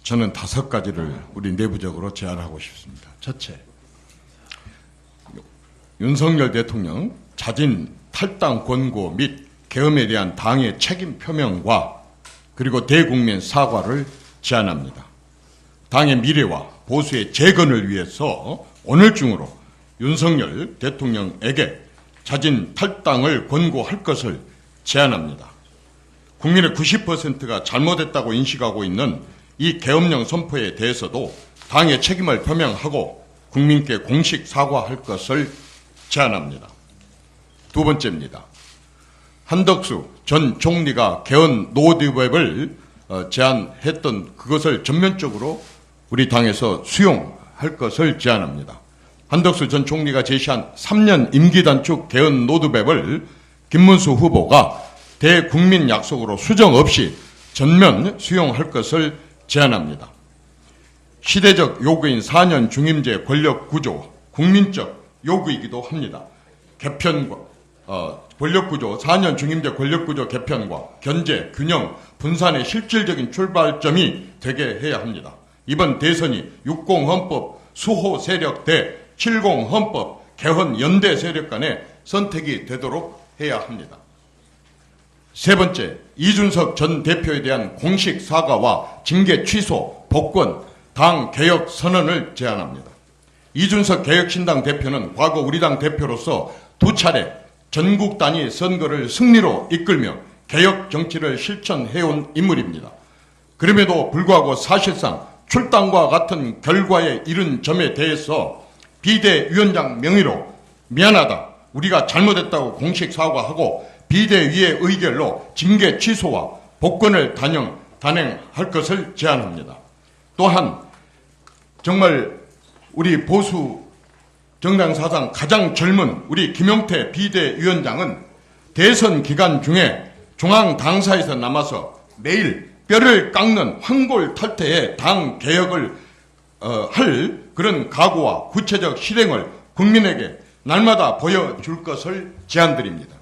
저는 5가지를 우리 내부적으로 제안하고 싶습니다. 첫째, 윤석열 대통령 자진 탈당 권고 및 계엄에 대한 당의 책임 표명과 그리고 대국민 사과를 제안합니다. 당의 미래와 보수의 재건을 위해서 오늘 중으로 윤석열 대통령에게 자진 탈당을 권고할 것을 제안합니다. 국민의 90%가 잘못했다고 인식하고 있는 이 계엄령 선포에 대해서도 당의 책임을 표명하고 국민께 공식 사과할 것을 제안합니다. 두 번째입니다. 한덕수 전 총리가 개헌 로드맵을 제안했던 그것을 전면적으로 우리 당에서 수용할 것을 제안합니다. 한덕수 전 총리가 제시한 3년 임기 단축 개헌 로드맵을 김문수 후보가 대국민 약속으로 수정 없이 전면 수용할 것을 제안합니다. 시대적 요구인 4년 중임제 권력 구조, 국민적 요구이기도 합니다. 개편과 권력 구조, 4년 중임제 권력 구조 개편과 견제, 균형, 분산의 실질적인 출발점이 되게 해야 합니다. 이번 대선이 60 헌법 수호 세력 대 70 헌법 개헌 연대 세력 간의 선택이 되도록 해야 합니다. 세 번째, 이준석 전 대표에 대한 공식 사과와 징계 취소, 복권, 당 개혁 선언을 제안합니다. 이준석 개혁신당 대표는 과거 우리 당 대표로서 2차례 전국 단위 선거를 승리로 이끌며 개혁 정치를 실천해온 인물입니다. 그럼에도 불구하고 사실상 출당과 같은 결과에 이른 점에 대해서 비대위원장 명의로 미안하다, 우리가 잘못했다고 공식 사과하고 비대위의 의결로 징계 취소와 복권을 단행할 것을 제안합니다. 또한 정말 우리 보수 정당 사상 가장 젊은 우리 김용태 비대위원장은 대선 기간 중에 중앙 당사에서 남아서 매일 뼈를 깎는 황골탈퇴의 당 개혁을 할 그런 각오와 구체적 실행을 국민에게 날마다 보여줄 것을 제안드립니다.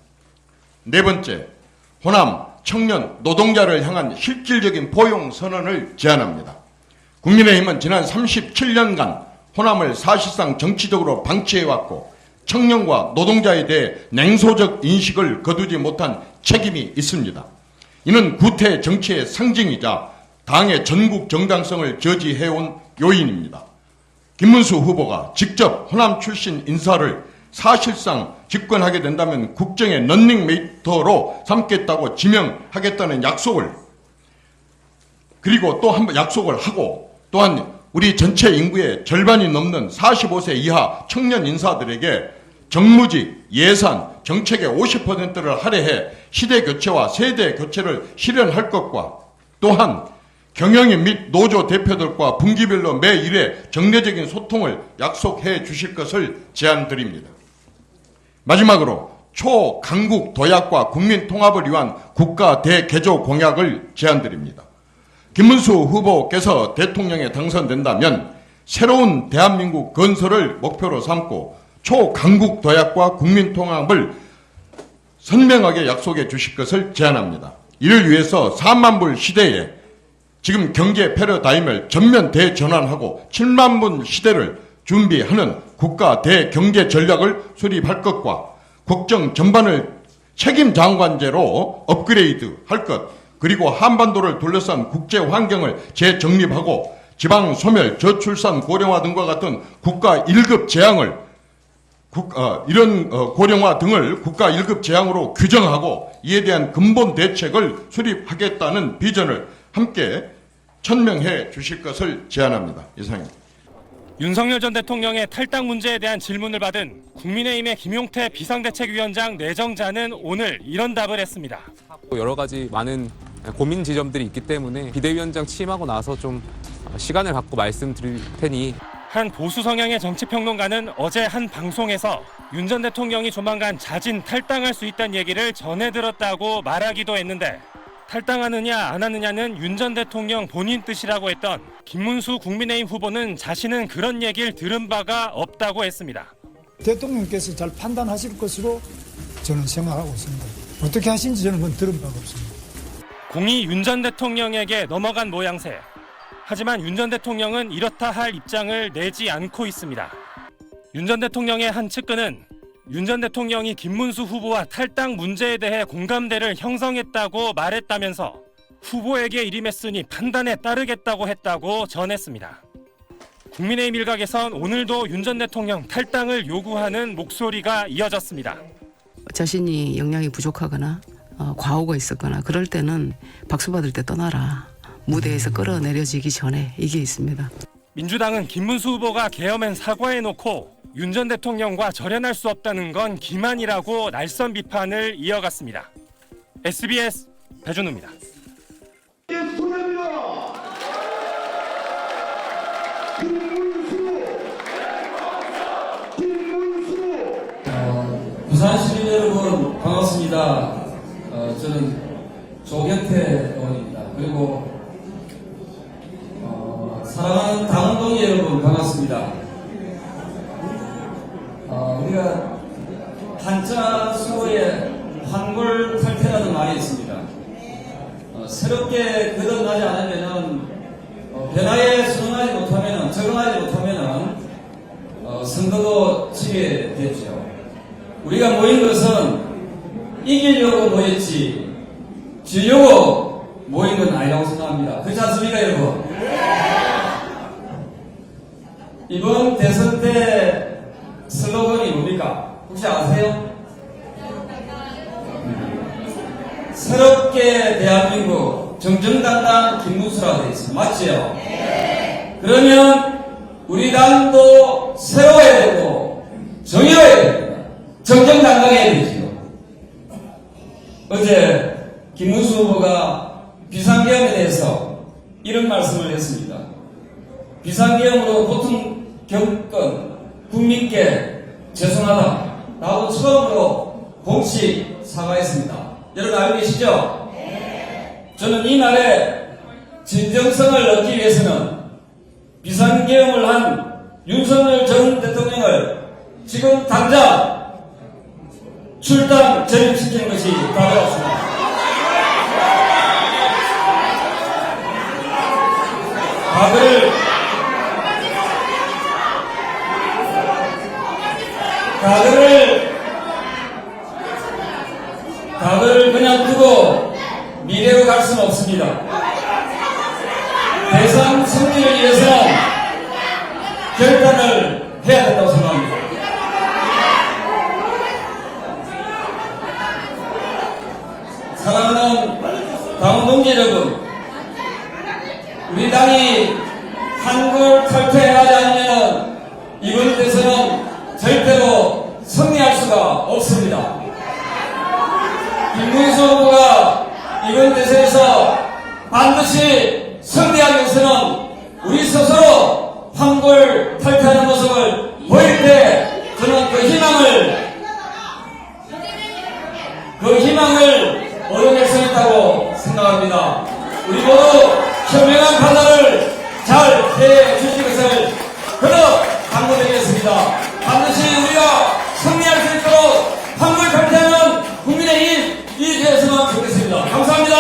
네 번째, 호남 청년 노동자를 향한 실질적인 포용 선언을 제안합니다. 국민의힘은 지난 37년간 호남을 사실상 정치적으로 방치해왔고 청년과 노동자에 대해 냉소적 인식을 거두지 못한 책임이 있습니다. 이는 구태 정치의 상징이자 당의 전국 정당성을 저지해온 요인입니다. 김문수 후보가 직접 호남 출신 인사를 사실상 집권하게 된다면 국정의 런닝메이터로 삼겠다고 지명하겠다는 약속을, 그리고 또 한 번 약속을 하고, 또한 우리 전체 인구의 절반이 넘는 45세 이하 청년 인사들에게 정무직, 예산, 정책의 50%를 할애해 시대 교체와 세대 교체를 실현할 것과, 또한 경영인 및 노조 대표들과 분기별로 매 일회 정례적인 소통을 약속해 주실 것을 제안드립니다. 마지막으로 초강국 도약과 국민 통합을 위한 국가 대개조 공약을 제안드립니다. 김문수 후보께서 대통령에 당선된다면 새로운 대한민국 건설을 목표로 삼고 초강국 도약과 국민 통합을 선명하게 약속해 주실 것을 제안합니다. 이를 위해서 4만 불 시대에 지금 경제 패러다임을 전면 대전환하고 7만 불 시대를 준비하는 국가 대경제 전략을 수립할 것과 국정 전반을 책임 장관제로 업그레이드 할 것, 그리고 한반도를 둘러싼 국제 환경을 재정립하고 지방 소멸, 저출산, 고령화 등과 같은 국가 1급 재앙을 이런 고령화 등을 국가 1급 재앙으로 규정하고 이에 대한 근본 대책을 수립하겠다는 비전을 함께 천명해 주실 것을 제안합니다. 이상입니다. 윤석열 전 대통령의 탈당 문제에 대한 질문을 받은 국민의힘의 김용태 비상대책위원장 내정자는 오늘 이런 답을 했습니다. 여러 가지 많은 고민 지점들이 있기 때문에 비대위원장 취임하고 나서 좀 시간을 갖고 말씀드릴 테니. 한 보수 성향의 정치평론가는 어제 한 방송에서 윤 전 대통령이 조만간 자진 탈당할 수 있다는 얘기를 전해 들었다고 말하기도 했는데, 탈당하느냐 안 하느냐는 윤 전 대통령 본인 뜻이라고 했던 김문수 국민의힘 후보는 자신은 그런 얘기를 들은 바가 없다고 했습니다. 대통령께서 잘 판단하실 것으로 저는 생각하고 있습니다. 어떻게 하신지 저는 그건 들은 바가 없습니다. 공이 윤 전 대통령에게 넘어간 모양새. 하지만 윤 전 대통령은 이렇다 할 입장을 내지 않고 있습니다. 윤 전 대통령의 한 측근은 윤 전 대통령이 김문수 후보와 탈당 문제에 대해 공감대를 형성했다고 말했다면서 후보에게 일임했으니 판단에 따르겠다고 했다고 전했습니다. 국민의힘 일각에선 오늘도 윤 전 대통령 탈당을 요구하는 목소리가 이어졌습니다. 자신이 역량이 부족하거나 과오가 있었거나 그럴 때는 박수 받을 때 떠나라. 무대에서 끌어내려지기 전에 이게 있습니다. 민주당은 김문수 후보가 계엄엔 사과해놓고 윤 전 대통령과 절연할 수 없다는 건 기만이라고 날선 비판을 이어갔습니다. SBS 배준우입니다. 부산 시민 여러분 반갑습니다. 저는 조경태 의원입니다. 그리고 사랑하는 당원동지 여러분 반갑습니다. 우리가 한자 수어에 환골탈태라는 말이 있습니다. 새롭게 거듭나지 않으면은 변화에 순응하지 못하면은 적응하지 못하면은 선거도 지게 되죠. 우리가 모인 것은 이기려고 모였지 지려고 모인 건 아니라고 생각합니다. 그렇지 않습니까, 여러분? 이번 대선 때 슬로건이 뭡니까? 혹시 아세요? 새롭게 대한민국 정정당당 김문수라고 되어 있습니다. 맞지요? 그러면 우리 당도 새로워야 되고 정의로워야 됩니다. 정정당당해야 되지요. 어제 김문수 후보가 비상계엄에 대해서 이런 말씀을 했습니다. 비상계엄으로 고통 겪은 국민께 죄송하다 라고 처음으로 공식 사과했습니다. 여러분 알고 계시죠? 저는 이 말에 진정성을 얻기 위해서는 비상계엄을 한 윤석열 전 대통령을 지금 당장 출당 전입시키는 것이 답이었습니다. 각을 그냥 두고 미래로 갈 수는 없습니다. 대선 승리를 위해서는 결단을 해야 된다고 생각합니다. 사랑하는 당원동지 여러분, 우리 당이 환골탈퇴하지 않으면 이번 대선은 절대로 승리할 수가 없습니다. 김문수 후보가 이번 대선에서 반드시 승리하기 위해서는 우리 스스로 환골탈퇴하는 모습을 보일 때 저는 그 희망을 얻어낼 수 있다고 생각합니다. 우리 모두 현명한 판단을 잘 해 주실 것을 그렇게 당부드리겠습니다. 반드시 우리가 승리할 수 있도록 환골탈퇴하는 국민의힘 이 되었으면 좋겠습니다. 감사합니다.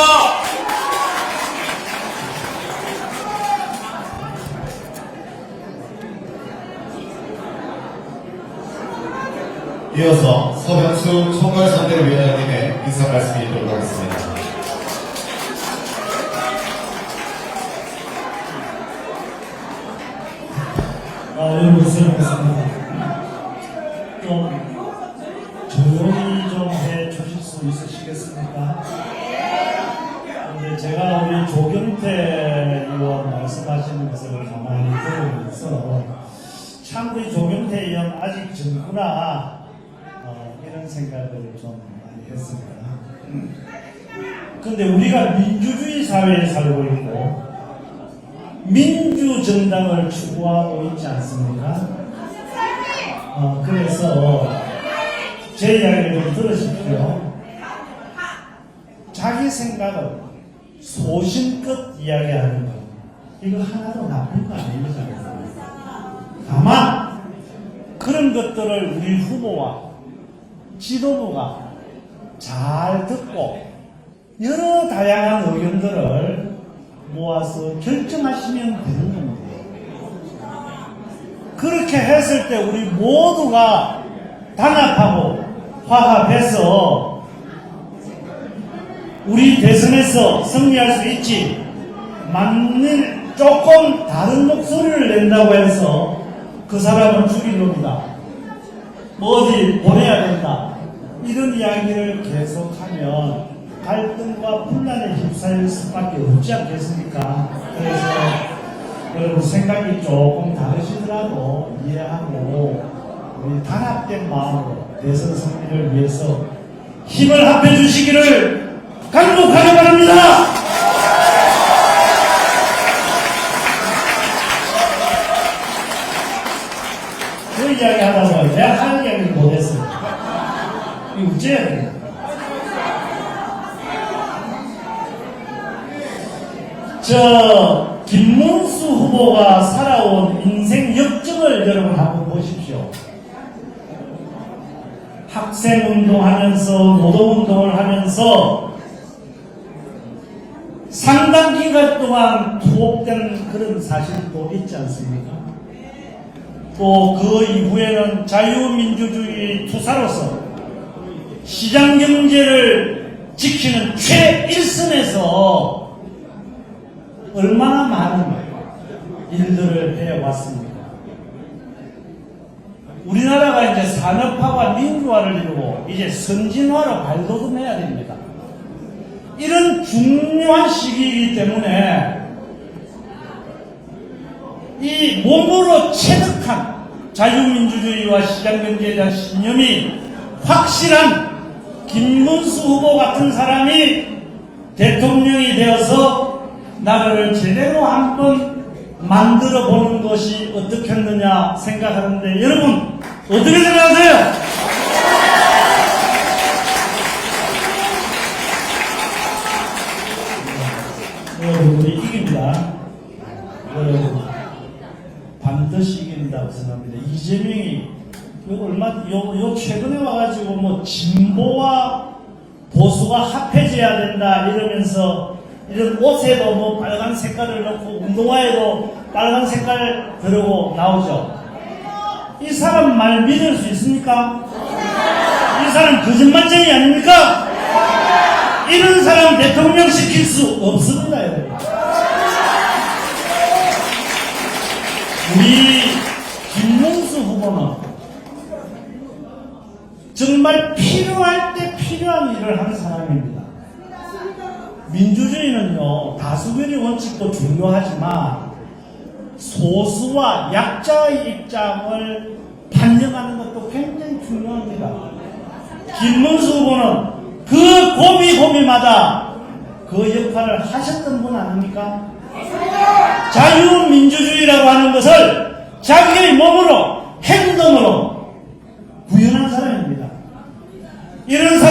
이어서 서병수 총괄선대위원장님의 인사 말씀이 있도록 하겠습니다. 여러분 수고하셨습니다. 좀 조용히 좀 해주실 수 있으시겠습니까? 근데 제가 우리 조경태 의원 말씀하시는 것을 가만히 들으면서 참 우리 조경태 의원 아직 젊구나 이런 생각을 좀 많이 했습니다. 근데 우리가 민주주의 사회에 살고 있고 민주정당을 추구하고 있지 않습니까? 그래서 제 이야기를 좀 들으십시오. 자기 생각을 소신껏 이야기하는 것, 이거 하나도 나쁜 거 아닙니다. 다만 그런 것들을 우리 후보와 지도부가 잘 듣고 여러 다양한 의견들을 모아서 결정하시면 되는 겁니다. 그렇게 했을 때 우리 모두가 단합하고 화합해서 우리 대선에서 승리할 수 있지. 만일 조금 다른 목소리를 낸다고 해서 그 사람을 죽일 놈이다. 뭐 어디 보내야 된다. 이런 이야기를 계속하면 갈등과 분란에 휩싸일 수밖에 없지 않겠습니까? 그래서 여러분 생각이 조금 다르시더라도 이해하고 우리 단합된 마음으로 대선 승리를 위해서 힘을 합해 주시기를 간곡하게 바랍니다. 그 이야기 하다가 내가 할 이야기를 못했어요. 이거 어째야 돼요? 김문수 후보가 살아온 인생 역정을 여러분 한번 보십시오. 학생운동하면서 노동운동을 하면서 상당 기간 동안 투옥된 그런 사실도 있지 않습니까? 또 그 이후에는 자유민주주의 투사로서 시장경제를 지키는 최일선에서 얼마나 많은 일들을 해왔습니까? 우리나라가 이제 산업화와 민주화를 이루고 이제 선진화로 발돋움해야 됩니다. 이런 중요한 시기이기 때문에 이 몸으로 체득한 자유민주주의와 시장경제에 대한 신념이 확실한 김문수 후보 같은 사람이 대통령이 되어서 나라를 제대로 한번 만들어 보는 것이 어떻겠느냐 생각하는데 여러분 어떻게 생각하세요? 여러분 우리 이깁니다. 여러분 반드시 이긴다고 생각합니다. 이재명이 요 최근에 와가지고 뭐 진보와 보수가 합해져야 된다 이러면서 이런 옷에도 뭐 빨간 색깔을 넣고 운동화에도 빨간 색깔 들고 나오죠. 이 사람 말 믿을 수 있습니까? 이 사람 거짓말쟁이 아닙니까? 이런 사람 대통령 시킬 수 없습니다, 여러분. 우리 김문수 후보는 정말 필요할 때 필요한 일을 하는 사람입니다. 민주주의는요, 다수결의 원칙도 중요하지만 소수와 약자의 입장을 반영하는 것도 굉장히 중요합니다. 김문수 후보는 그 고비고비마다 그 역할을 하셨던 분 아닙니까? 자유민주주의라고 하는 것을 자기의 몸으로 행동으로 구현한 사람입니다. 이런 사람